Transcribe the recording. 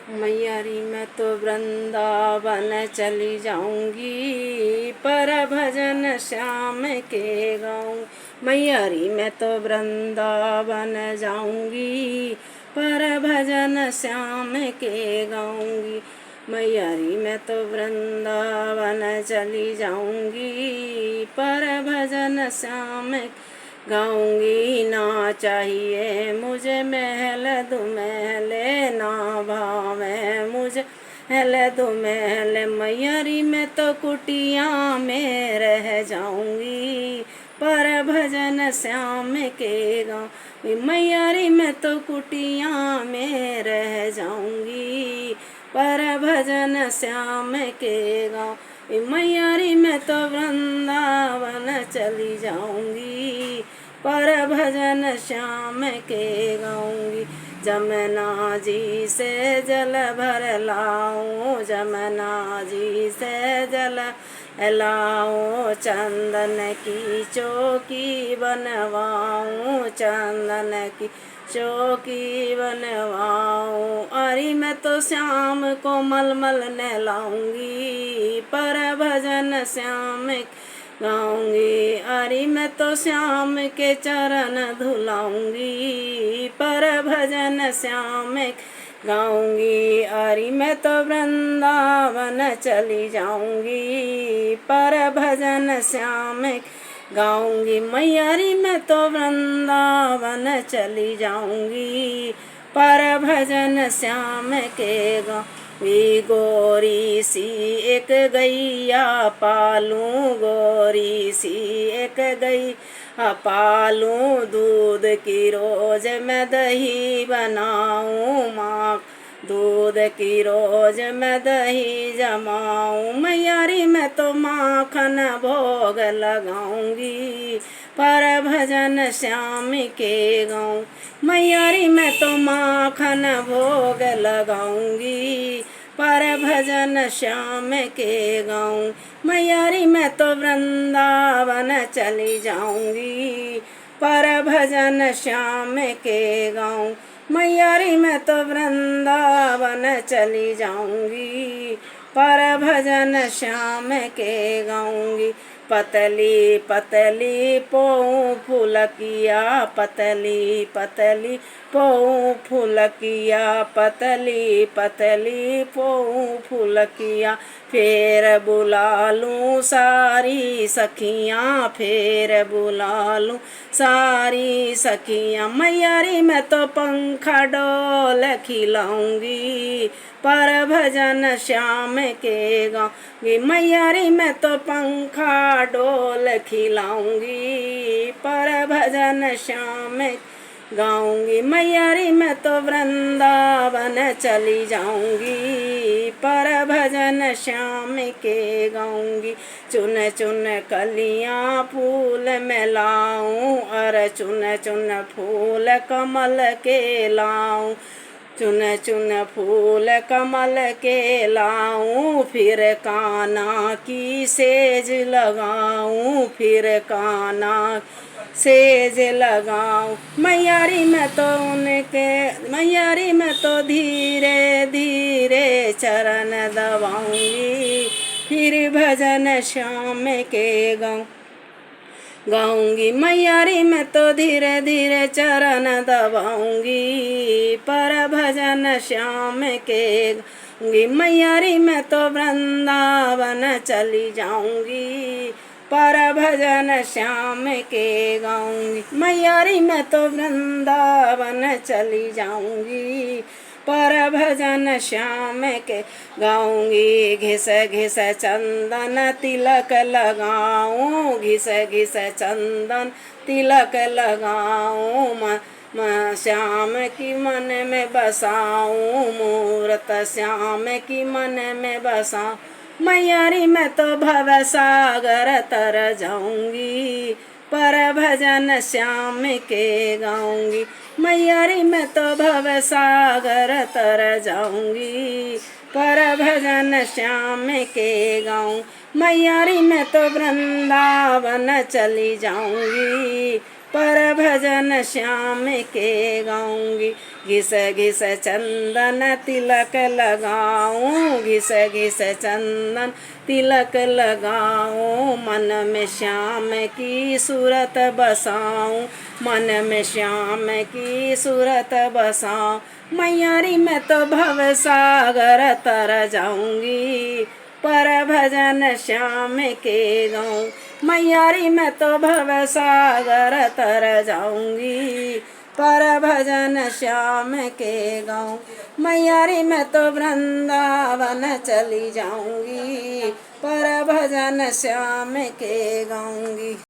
मैयारी मैं तो वृंदावन चली जाऊंगी, पर भजन श्याम के गाऊं। मैयारी मैं तो वृंदावन जाऊंगी, पर भजन श्याम के गाऊंगी। मैयारी मैं तो वृंदावन चली जाऊंगी, पर भजन श्याम गाऊंगी। ना चाहिए मुझे महल दो महल, ना भावे मुझे महल दो महल। मैयारी में तो कुटिया में रह जाऊंगी, पर भजन श्याम के गाऊं। मैयारी में तो कुटिया में रह जाऊंगी, पर भजन श्याम के गाऊं। मैयारी में तो वृंदावन चली जाऊंगी, पर भजन श्याम के गाऊंगी। जमुना जी से जल भर लाऊं, जमुना जी से जल लाऊं। चंदन की चौकी बनवाऊं, चंदन की चौकी बनवाऊं। अरे मैं तो श्याम को मलमल नहलाऊंगी, पर भजन श्याम गाऊंगी। अरे मैं तो श्याम के चरण धुलाऊंगी, पर भजन श्याम गाऊंगी। अरे मैं तो वृंदावन चली जाऊंगी, पर भजन श्याम गाऊंगी। मैयारी मैं तो वृंदावन चली जाऊंगी, पर भजन श्याम के गाऊंगी। गोरी सी एक गैया पालूं, गोरी सी एक गैया पालूं। दूध की रोज मैं दही बनाऊं, माँ दूध की रोज मैं दही जमाऊं। मैयारी मैं तो माखन भोग लगाऊंगी, पर भजन श्याम के गाऊं। मैयारी मैं तो माखन भोग लगाऊंगी, पर भजन श्याम के गाऊं। मैयारी मैं तो वृंदावन चली जाऊंगी, पर भजन श्याम के गाऊं। मैयारी मैं तो वृंदावन चली जाऊंगी, पर भजन श्याम के गाऊंगी। पतली पतली पोऊं फुलकिया, पतली पतली पोऊं फुलकिया, पतली पतली पोऊं फुलकिया। फिर बुला लूं सारी सखियाँ, फिर बुला लूं सारी सखियाँ। मैयारी मैं तो पंखा डोल खिलाऊंगी, पर भजन श्याम के गाऊंगी। मैयारी मैं तो पंखा डोल खिलाऊंगी, पर भजन श्याम गाऊंगी। मैयारी मैं तो वृंदावन चली जाऊंगी, पर भजन श्याम के गाऊंगी। चुन चुन कलियां फूल में लाऊं, और चुन चुन फूल कमल के लाऊं। चुन चुन फूल कमल के लाऊं, फिर काना की सेज लगाऊं, फिर काना सेज लगाऊं। मैयारी मैं तो उनके मैयारी मैं तो धीरे धीरे चरण दबाऊंगी, फिर भजन श्याम के गाऊंगी। मैयारी मैं तो धीरे धीरे चरण दबाऊंगी, पर भजन श्याम के गाऊंगी। मैयारी मैं तो वृंदावन चली जाऊंगी, पर भजन श्याम के गाऊंगी। मैयारी मैं तो वृंदावन चली जाऊंगी, पर भजन श्याम के गाऊंगी। घिस घिस चंदन तिलक लगाऊं, घिस घिस चंदन तिलक लगाऊं। श्याम की मन में बसाऊं, मूरत श्याम की मन में बसाऊं। मैयारी मैं तो भव सागर तर जाऊंगी, पर भजन श्याम के गाऊंगी। मैयारी मैं तो भव सागर तर जाऊंगी, पर भजन श्याम के गाऊं। मैयारी मैं तो वृंदावन चली जाऊंगी, पर भजन श्याम के गाऊंगी। घिस घिस चंदन तिलक लगाऊं, घिस घिस चंदन तिलक लगाऊं, मन में श्याम की सूरत बसाऊं, मन में श्याम की सूरत बसाऊं। मैयारी मैं तो भव सागर तर जाऊंगी, पर भजन श्याम के गाऊं। मैयारी मैं तो भव सागर तर जाऊंगी, पर भजन श्याम के गाऊं। मैयारी मैं तो वृंदावन चली जाऊंगी, पर भजन श्याम के गाऊंगी।